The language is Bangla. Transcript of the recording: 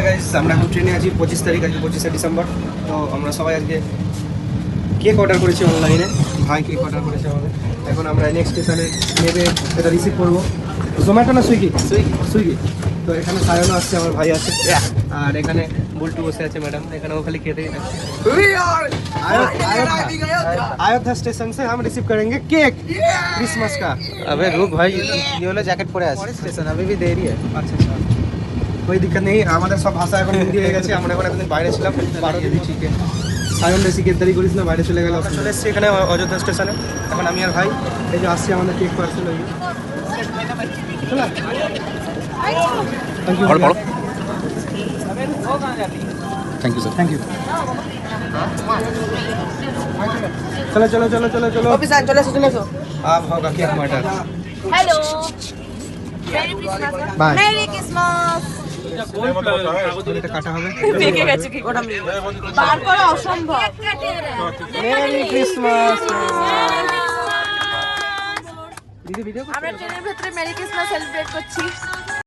গাইস আমরা এখন ট্রেনে আছি 25 তারিখ, আজকে 25শে ডিসেম্বর। তো আমরা সবাই আজকে কেক অর্ডার করেছি অনলাইনে, ভাই কেক অর্ডার করেছে আমাদের। এখন আমরা নেক্সট স্টেশনে নেবে এটা রিসিভ করবো। জোম্যাটো না সুইগি? সুইগি। তো এখানে সায়নও আসছে, আমার ভাই আছে, আর এখানে বুলটু বসে আছে ম্যাডাম, এখানে ও খালি খেতেই থাকছে। अयोध्या स्टेशन से हम रिसीव करेंगे केक क्रिसमस का। अबे रुक भाई, ये वाला जैकेट পরে আছে, স্টেশন अभी भी देरी है। আচ্ছা আচ্ছা, कोई दिक्कत नहीं। আমাদের সব ভাষা এখন হিন্দি হয়ে গেছে। আমরা এখন একদিন বাইরে ছিলাম, 12 দিন ঠিক আছে। সায়ন বেশি কেদারি করিস না, বাইরে চলে গেল। চলে এসেছি এখানে অযোধ্যা স্টেশনে। এখন আমি আর ভাই এই যে আসছি, আমাদের কেক পার্সেল হয়ে গেছে। Thank you sir. Thank you. चलो चलो चलो चलो चलो ऑफिस आ चले सो आप होगा केक मटर। हेलो मेरी क्रिसमस बाय। मेरी क्रिसमस এটা কাটা হবে। পেকে গেছে কি ওটা বার করা অসম্ভব। Merry Christmas. দিদি ভিডিও আমরা ট্রেনের ভেতরে মেরি ক্রিসমাস সেলিব্রেট করছি।